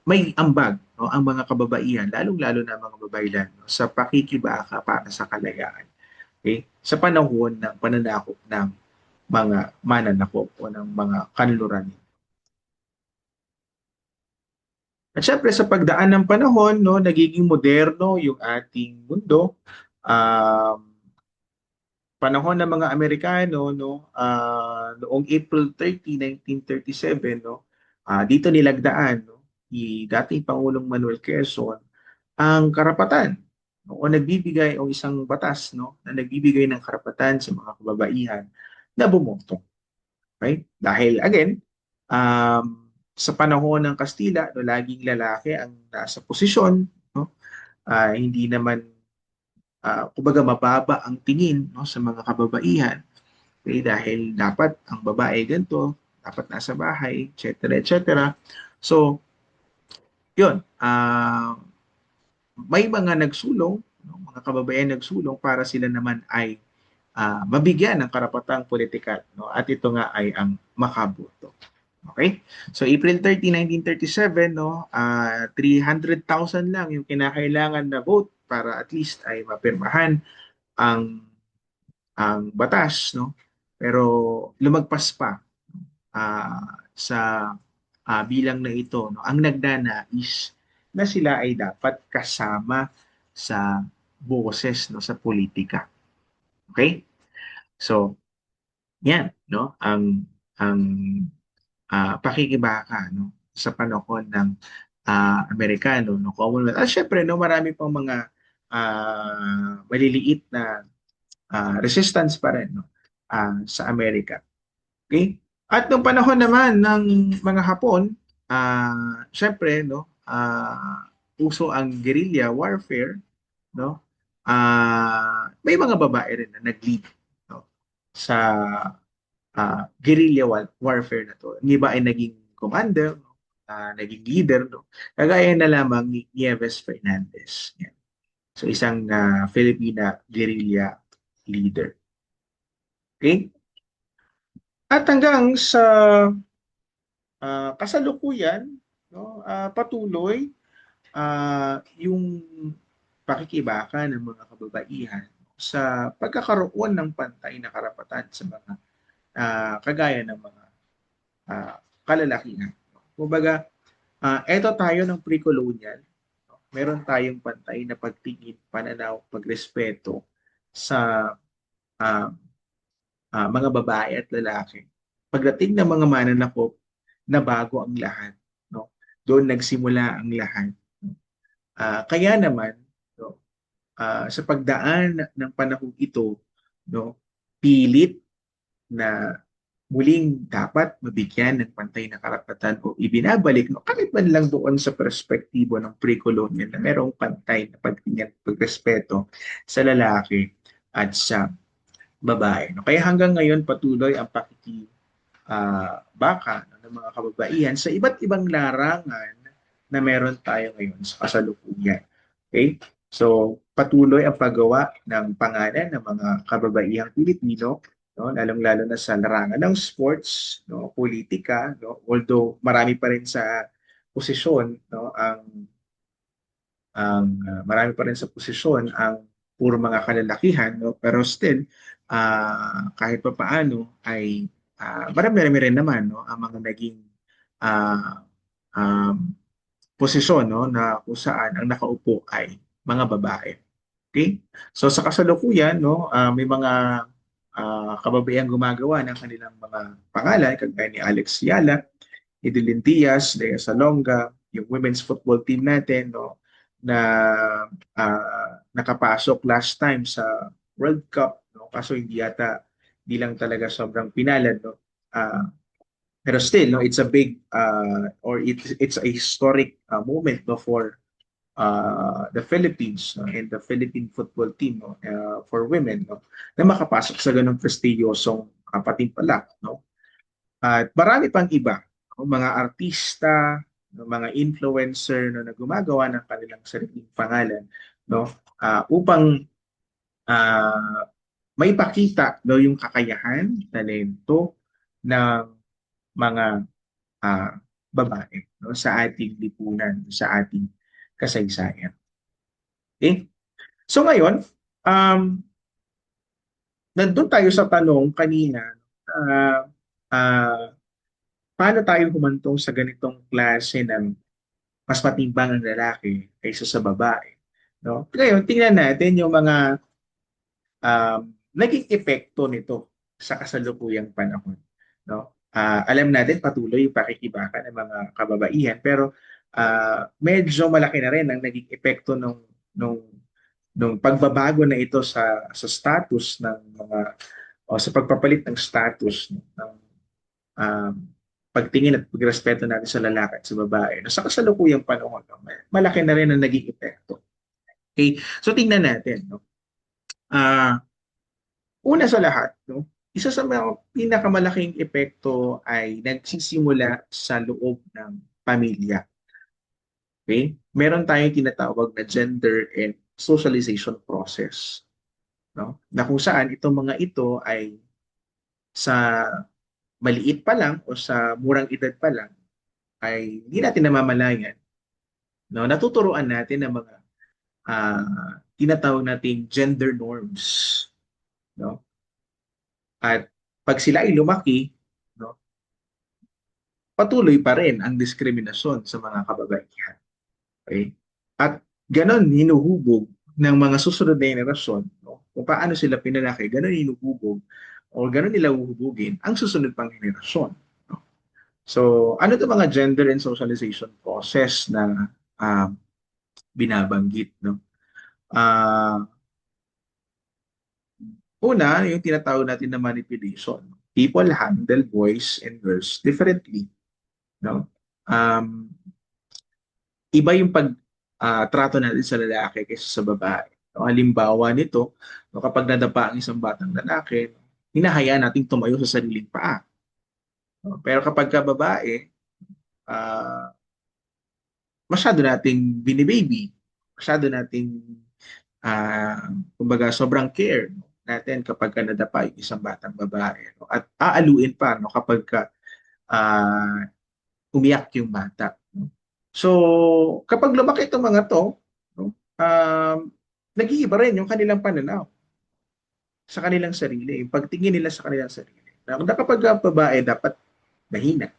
may ambag, no, ang mga kababaihan, lalong-lalo na mga babaylan, no, sa pakikibaka para sa kalayaan. Okay? Sa panahon ng pananakop ng mga mananakop o ng mga kanluran. At syempre sa pagdaan ng panahon, no, nagiging moderno yung ating mundo. Um, panahon ng mga Amerikano, no, noong April 30, 1937, no, dito nilagdaan, no, ni dating Pangulong Manuel Quezon ang karapatan, no, o nagbibigay o isang batas, no, na nagbibigay ng karapatan sa mga kababaihan na bumoto. Okay? Dahil again, sa panahon ng Kastila, no, laging lalaki ang nasa posisyon, no, hindi naman kumbaga mababa ang tingin, no, sa mga kababaihan. Okay? Dahil dapat ang babae ganito, dapat nasa bahay, etc. etc. So, yun. May mga nagsulong, no, mga kababaihan nagsulong para sila naman ay mabigyan ng karapatang politikal. No? At ito nga ay ang makaboto. Okay? So April 30, 1937, no, 300,000 lang yung kinakailangan na vote para at least ay mapirmahan ang batas, no? Pero lumagpas pa sa bilang na ito, no? Ang nagnanais na sila ay dapat kasama sa boses, no, sa politika. Okay? So, yan, no? Ang pakikibaka, no, sa panahon ng Amerikano, no, Commonwealth. At syempre, no, marami pang mga maliliit na resistance pa rin, no, sa Amerika. Okay? At nung panahon naman ng mga Hapon, syempre, no, uso ang guerrilla warfare, no? May mga babae rin na nag-lead, no, sa warfare na to. Yung iba ay naging commander, no? Naging leader, no? Kagaya na lamang ni Nieves Fernandez. Yan. So isang Filipina guerrilla leader. Okay? At hanggang sa kasalukuyan, no, patuloy yung pakikibaka ng mga kababaihan sa pagkakaroon ng pantay na karapatan sa mga kagaya ng mga kalalakihan. Kumbaga, eto tayo ng pre-colonial, no? Meron tayong pantay na pagtingin, pananaw, pagrespeto sa uh, mga babae at lalaki. Pagdating ng mga mananakop, na bago ang lahat. No? Doon nagsimula ang lahat. Kaya naman, no, sa pagdaan ng panahon ito, no, pilit na muling dapat mabigyan ng pantay na karapatan o ibinabalik, no, kahit man lang doon sa perspektibo ng pre-colonial na merong pantay na pagtingin, pagrespeto sa lalaki at sa babae. No? Kaya hanggang ngayon patuloy ang baka, no, ng mga kababaihan sa iba't ibang larangan na meron tayo ngayon sa kasalukuyan. Okay? So, patuloy ang paggawa ng pangalan ng mga kababaihang Pilipino, no, lalong-lalo na sa larangan ng sports, no, politika, no, although marami pa rin sa posisyon, no, marami pa rin sa posisyon ang puro mga kalalakihan, no, pero still kahit pa paano ay marami-rami rin naman, no, ang mga naging uh, um, posisyon, no, na kung saan ang nakaupo ay mga babae. Okay? So sa kasalukuyan, no, may mga kababayang gumagawa ng kanilang mga pangalan, kagaya ni Alex Yala, Idilin Diaz, Lea Salonga, yung women's football team natin, no, na nakapasok last time sa World Cup, no, kaso hindi lang talaga sobrang pinalad, no. Pero still, no, it's a big or it's a historic moment, no, for the Philippines, no, and the Philippine football team, no, for women, no, na makapasok sa ganung prestiyosong patimpalak, no. At marami pang iba, no, mga artista, no, mga influencer, no, na gumagawa ng kanilang sariling pangalan, no, upang uh, may pakita, no, yung kakayahan, talento ng mga uh, babae, no, sa ating lipunan, sa ating kasaysayan. Okay? So ngayon, nandun tayo sa tanong kanina, uh, uh, paano tayo humantong sa ganitong klase ng mas matimbang ang lalaki kaysa sa babae? No? Ngayon, tingnan natin yung mga naging epekto nito sa kasalukuyang panahon, no? Alam natin patuloy yung pakikibaka ng mga kababaihan, pero medyo malaki na rin ang naging epekto nung nung pagbabago na ito sa status ng mga o sa pagpapalit ng status ng um, pagtingin at pagrespeto natin sa lalaki at sa babae. No, sa kasalukuyang panahon, no, malaki na rin ang naging epekto. Okay? So tingnan natin, no? Ah, una sa lahat, no, isa sa mga pinakamalaking epekto ay nagsisimula sa loob ng pamilya. Okay? Meron tayong tinatawag na gender and socialization process, no? Na kung saan itong mga ito ay sa maliit pa lang o sa murang edad pa lang ay hindi natin namamalayan, no? Natuturuan natin ng mga tinatawag nating gender norms, no? At pag sila ay lumaki, no, patuloy pa rin ang diskriminasyon sa mga kababaihan. Okay? At ganon hinuhubog ng mga susunod na henerasyon, no? Kung paano sila pinalaki, ganon hinuhubog o ganon nila huhubugin ang susunod pang henerasyon. No? So, ano itong mga gender and socialization process na uh, binabanggit? No? Uh, Una, yung tinatawag natin na manipulation. People handle boys and girls differently. No? Um, Iba yung pag trato natin sa lalaki kaysa sa babae. No, halimbawa nito, no, kapag nadapa ang isang batang lalaki, hinahayaan nating tumayo sa sariling paa. No? Pero kapag ka babae, ah, masyado nating binibaby, masyado nating kumbaga sobrang care, no, natin kapag ka nadapa yung isang batang babae. No? At aaluin pa no, kapag ka, ah, umiyak yung bata. No? So, kapag lumaki itong mga to, no, nag-iiba rin yung kanilang pananaw sa kanilang sarili, yung pagtingin nila sa kanilang sarili. Na kapag babae, dapat mahina.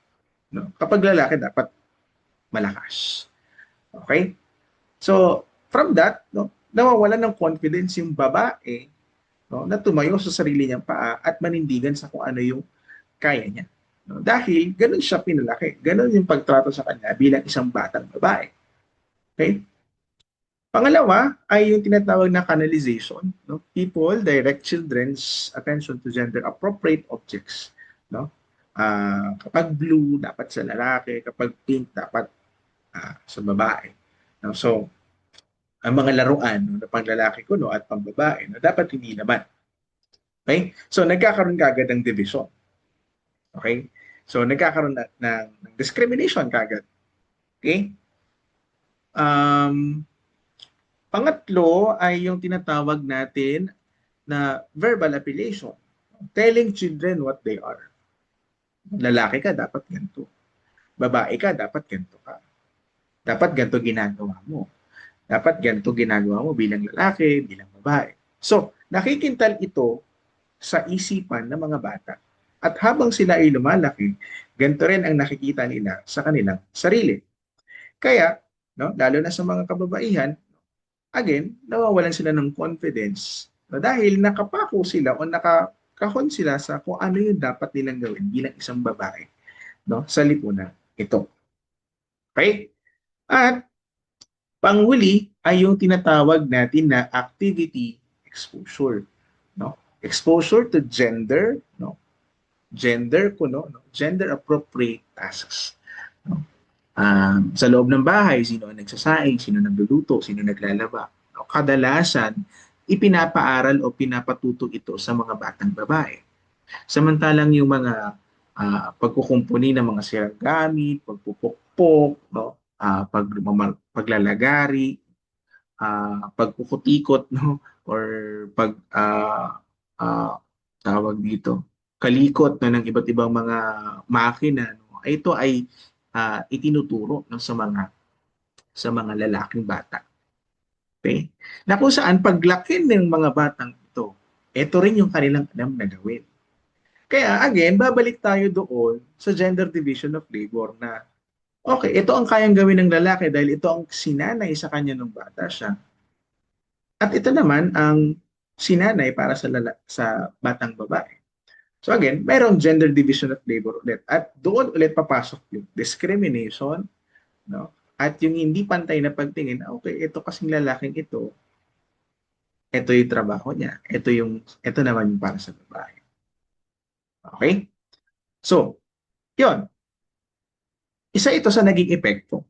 No? Kapag lalaki, dapat malakas. Okay? So, from that, no, nawawalan ng confidence yung babae, no, na tumayo sa sarili niyang paa at manindigan sa kung ano yung kaya niya. No? Dahil ganun siya pinalaki. Ganun yung pagtrato sa kanya bilang isang batang babae. Okay? Pangalawa ay yung tinatawag na canalization. No? People direct children's attention to gender-appropriate objects. No? Kapag blue, dapat sa lalaki. Kapag pink, dapat sa babae. No? So, ang mga laruan no, na panglalaki ko no, at pangbabae, no, dapat hindi naman. Okay? So, nagkakaroon kagad ng division. Okay? So, nagkakaroon ng discrimination kagad. Okay? Um, Pangatlo ay yung tinatawag natin na verbal appellation. Telling children what they are. Lalaki ka, dapat ganito. Babae ka, dapat ganito ka. Dapat ganito ginagawa mo. Dapat ganito ginagawa mo bilang lalaki, bilang babae. So, nakikintal ito sa isipan ng mga bata. At habang sila ay lumalaki, ganito rin ang nakikita nila sa kanilang sarili. Kaya, no, lalo na sa mga kababaihan, again, nawawalan sila ng confidence no, dahil nakapako sila o nakakahon sila sa kung ano yung dapat nilang gawin bilang isang babae no, sa lipunan ito. Okay? At panghuli ay yung tinatawag natin na activity exposure. No? Exposure to gender, no? Gender no? Gender appropriate tasks. No? Sa loob ng bahay, sino ang nagsasaing, sino nagluluto, sino naglalaba. No? Kadalasan, ipinapaaral o pinapatuto ito sa mga batang babae. Samantalang yung mga pagkukumpuni ng mga sirang gamit, pagpupukpok, no? Paglalagari, pagkukutikot, no? Or pag tawag dito, kalikot no, ng iba't ibang mga makina, no? Ito ay itinuturo no, sa mga lalaking bata. Okay? Na kung saan paglaki ng mga batang ito rin yung kanilang alam na gawin. Kaya again, babalik tayo doon sa gender division of labor na okay, ito ang kayang gawin ng lalaki dahil ito ang sinanay sa kanya nung bata siya. At ito naman ang si nanay para sa batang babae. So again, mayroong gender division of labor ulit. At doon ulit papasok yung discrimination, no? At yung hindi pantay na pagtingin, okay, ito kasing lalaking ito yung trabaho niya. Ito naman yung para sa babae. Okay? So, yun. Isa ito sa naging epekto,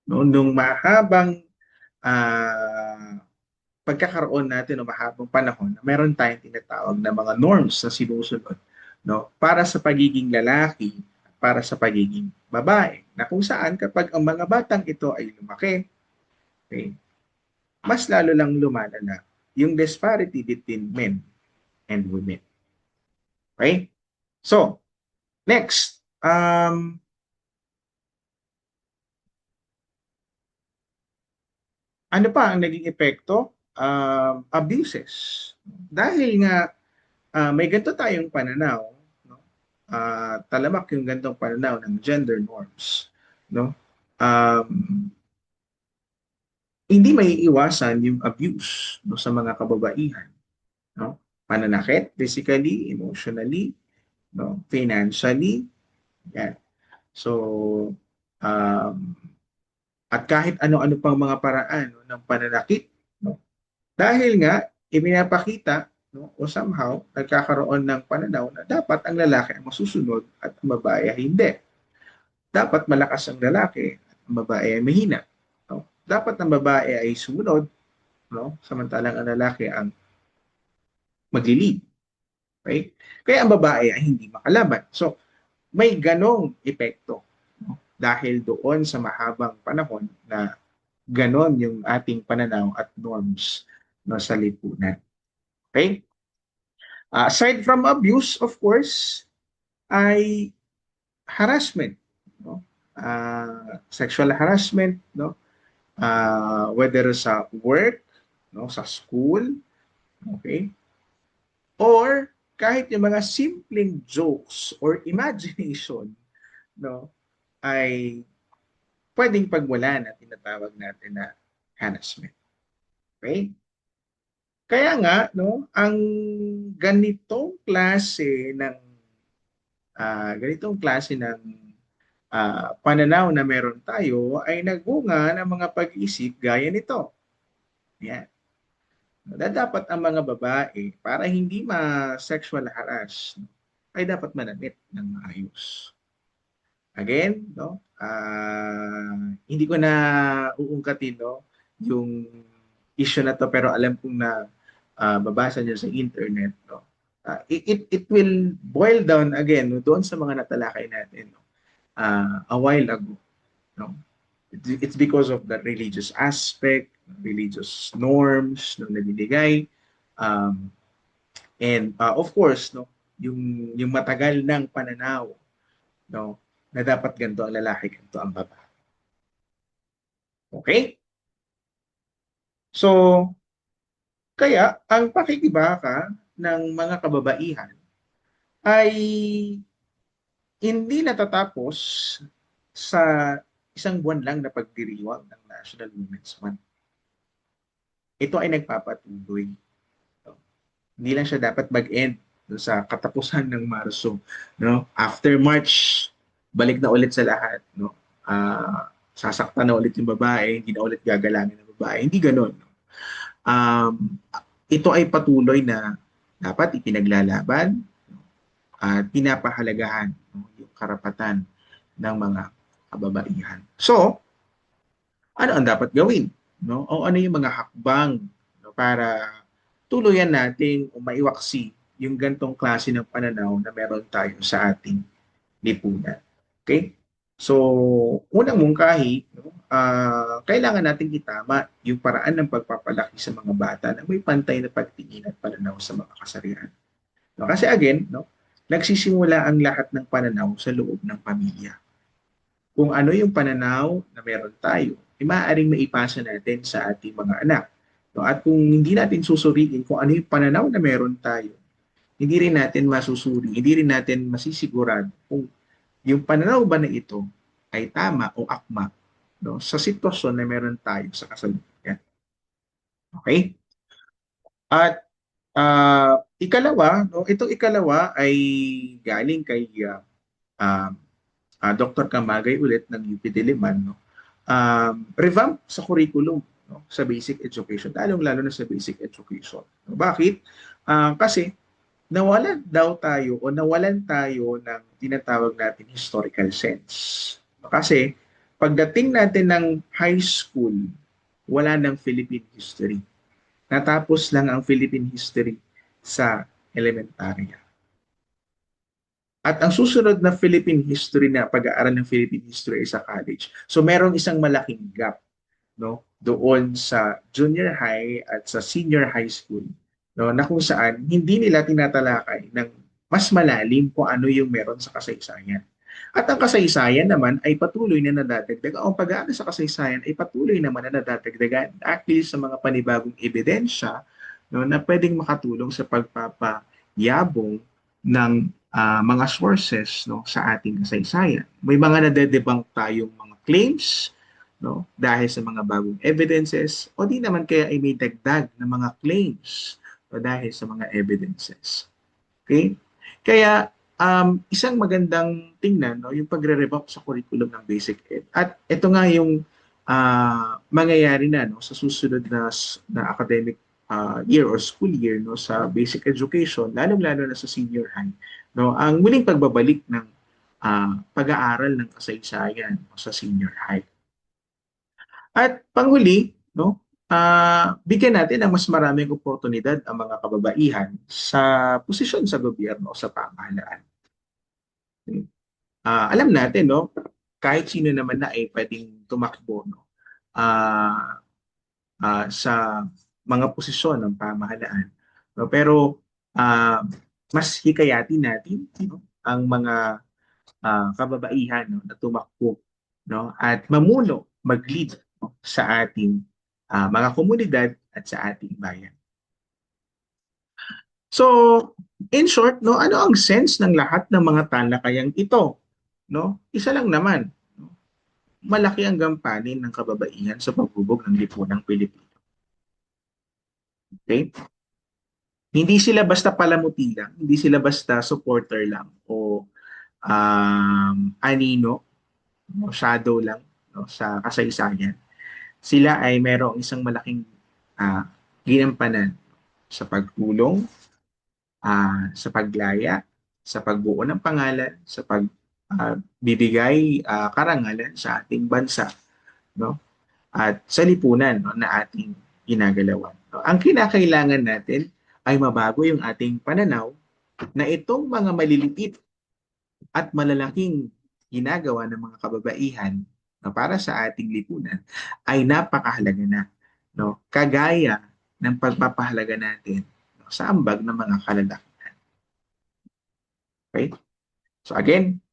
no? Nung mahabang ah, pagkakaroon natin o mahabang panahon na meron tayong tinatawag na mga norms na sinusunod, no? Para sa pagiging lalaki, para sa pagiging babae, na kung saan kapag ang mga batang ito ay lumaki, okay, mas lalo lang lumalala yung disparity between men and women. Okay? So, next, ano pa ang naging epekto? Abuses. Dahil nga may ganito tayong pananaw, no? Talamak yung ganitong pananaw ng gender norms, no? Um, hindi may iwasan yung abuse, no, sa mga kababaihan, no? Pananakit, physically, emotionally, no, financially, yan. So, um, at kahit ano-ano pang mga paraan, no, ng pananakit, no? Dahil nga ipinapakita, no, o somehow nagkakaroon ng pananaw na dapat ang lalaki ang masusunod at ang babae ay hindi. Dapat malakas ang lalaki at ang babae ay mahina. No? Dapat ang babae ay sumunod, no? Samantalang ang lalaki ang magli-lead. Okay? Kaya ang babae ay hindi makalaban. So, may ganong epekto, no? Dahil doon sa mahabang panahon na ganon yung ating pananaw at norms, no, sa lipunan. Okay? Aside from abuse, of course, ay harassment, no? Sexual harassment, no? Whether sa work, no, sa school, okay? Or kahit yung mga simpleng jokes or imagination, no, ay pwedeng pagmulan na tinatawag natin na harassment. Okay? Kaya nga, no, ang ganitong klase ng pananaw na meron tayo ay nagbunga ng mga pag-iisip gaya nito. Yan. Na dapat ang mga babae, para hindi ma-sexual harass, ay dapat manamit ng maayos. Again, no? Hindi ko na uungkatin, no, yung issue na to, pero alam kong na babasa niyo sa internet, no? It will boil down again, no, doon sa mga natalakay natin, no, a while ago, no? It's because of the religious aspect, religious norms na nabibigay, um, and of course, no, yung matagal ng pananaw, no, na dapat ganito ang lalaki, ganito ang babae. Okay? So, kaya ang pakikibaka ng mga kababaihan ay hindi natatapos sa isang buwan lang na pagdiriwang ng National Women's Month. Ito ay nagpapatuloy. No? Hindi lang siya dapat mag-end, no, sa katapusan ng Marso. No? After March, balik na ulit sa lahat. No? Sasaktan na ulit yung babae, hindi na ulit gagalangin ng babae. Hindi ganon. No? Ito ay patuloy na dapat ipinaglalaban at pinapahalagahan, no, yung karapatan ng mga kababaihan. So, ano ang dapat gawin? No? O ano yung mga hakbang, no, para tuluyan nating o maiwaksi yung gantong klase ng pananaw na meron tayo sa ating lipunan. Okay? So, unang mungkahi, no, kailangan nating itama yung paraan ng pagpapalaki sa mga bata na may pantay na pagtingin at pananaw sa mga kasarian. No, kasi again, no, nagsisimula ang lahat ng pananaw sa loob ng pamilya. Kung ano yung pananaw na meron tayo, ay maaaring maipasa natin sa ating mga anak. No, at kung hindi natin susuriin kung ano yung pananaw na meron tayo, hindi rin natin masusuri, hindi rin natin masisigurado kung yung pananaw ba na ito ay tama o akma, no, sa sitwasyon na meron tayo sa kasalukuyan. Okay? At Ikalawa, no, itong ikalawa ay galing kay uh, Dr. Kamagay ulit ng UP Diliman, no? Revamp sa curriculum, no, sa basic education, lalong-lalo na sa basic education. No? Bakit? Kasi nawalan daw tayo o nawalan tayo ng tinatawag natin historical sense. Kasi pagdating natin ng high school, wala ng Philippine history. Natapos lang ang Philippine history sa elementarya. At ang susunod na Philippine history na pag-aaral ng Philippine history ay sa college. So merong isang malaking gap, no, doon sa junior high at sa senior high school, no, na kung saan hindi nila tinatalakay ng mas malalim kung ano yung meron sa kasaysayan. At ang kasaysayan naman ay patuloy na nadadagdagan. Ang pag-aaral sa kasaysayan ay patuloy naman na nadadagdagan dahil sa mga panibagong ebidensya, no, na pwedeng makatulong sa pagpapayabong ng mga sources, no, sa ating kasaysayan. May mga nade-debunk tayong mga claims, no, dahil sa mga bagong evidences, o di naman kaya ay may dagdag na mga claims, o dahil sa mga evidences. Okay? Kaya isang magandang tingnan, no, yung pagre-revamp sa curriculum ng basic ed. At ito nga yung mangyayari na, no, sa susunod na academic year or school year, no, sa basic education, lalong-lalo na sa senior high, no, ang muling pagbabalik ng pag-aaral ng kasaysayan, no, sa senior high. At panghuli, no, bigyan natin ng mas maraming oportunidad ang mga kababaihan sa posisyon sa gobyerno o sa pamahalaan. Alam natin, no, kahit sino naman na ay pwedeng tumakbo, no, sa mga posisyon ng pamahalaan. No, pero mas hikayatin natin, no, ang mga kababaihan, no, na tumakbo, no, at mamuno, mag-lead, no, sa ating mga komunidad at sa ating bayan. So, in short, no, ano ang sense ng lahat ng mga talakayang ito? No? Isa lang naman, no? Malaki ang gampanin ng kababaihan sa paghubog ng lipunang Pilipino. Okay? Hindi sila basta palamuti lang, hindi sila basta supporter lang o anino, no, shadow lang, no, sa kasaysayan. Sila ay merong isang malaking uh, ginampanan sa pagtulong, sa paglaya, sa pagbuo ng pangalan, sa pagbibigay karangalan sa ating bansa, no? At sa lipunan, no, na ating ginagalawan. No? Ang kinakailangan natin ay mabago yung ating pananaw na itong mga maliliit at malalaking ginagawa ng mga kababaihan, no, para sa ating lipunan ay napakahalaga na, no? Kagaya ng pagpapahalaga natin, no, sa ambag ng mga kalalakihan. Okay? So again,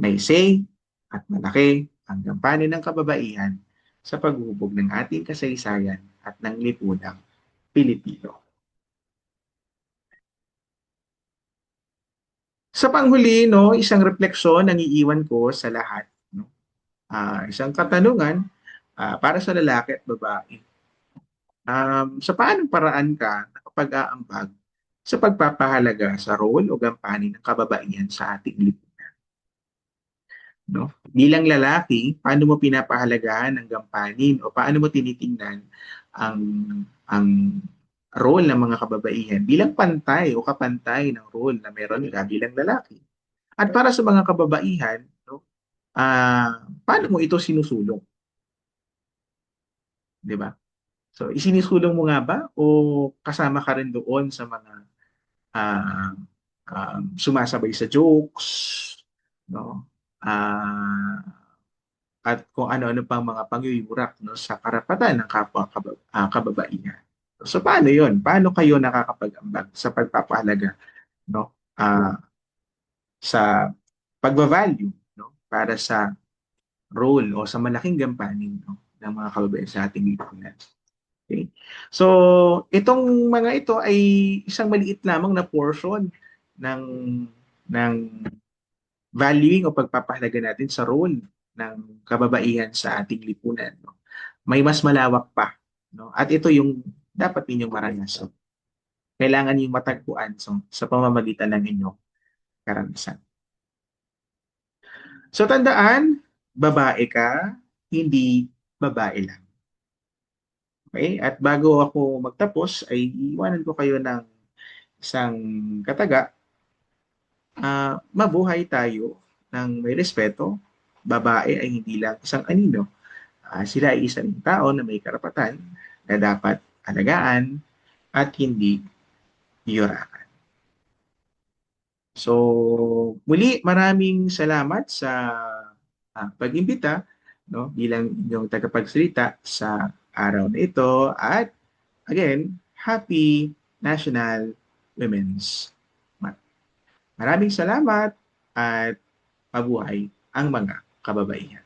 may say at malaki ang gampanin ng kababaihan sa paghubog ng ating kasaysayan at ng lipunang Pilipino. Sa panghuli, no, isang refleksyon ang iiwan ko sa lahat. No? Isang katanungan para sa lalaki at babae. Sa paanong paraan ka nakapag-aambag sa pagpapahalaga sa role o gampanin ng kababaihan sa ating lipunan? No? Bilang lalaki, paano mo pinapahalagahan ang gampanin o paano mo tinitingnan ang ang role ng mga kababaihan bilang pantay o kapantay ng role na meron ka bilang lalaki? At para sa mga kababaihan, no, paano mo ito sinusulong? 'Di ba? So, isinisulong mo nga ba o kasama ka rin doon sa mga ah, sumasabay sa jokes, no? Ah, at kung ano-ano pang mga pangyuyurak, no, sa karapatan ng kapwa kababaihan. So paano 'yon? Paano kayo nakakapag-ambag sa pagpapahalaga, no? Sa pagva-value, no, para sa role o sa malaking gampanin, no, ng mga kababaihan sa ating lipunan. Okay? So, itong mga ito ay isang maliit lamang na portion ng ng valuing o pagpapahalaga natin sa role ng kababaihan sa ating lipunan. No? May mas malawak pa. No? At ito yung dapat ninyong maranasan. kailangan niyong matagpuan sa pamamagitan ng inyong karanasan. So tandaan, babae ka, hindi babae lang. Okay? At bago ako magtapos, ay iiwanan ko kayo ng isang kataga. Mabuhay tayo ng may respeto. Babae ay hindi lang isang anino. Sila ay isang tao na may karapatan na dapat alagaan at hindi iyorakan. So, muli maraming salamat sa pag-imbita, no, bilang inyong tagapagsalita sa araw na ito. At again, Happy National Women's Month. Maraming salamat at mabuhay ang mga kababaihan.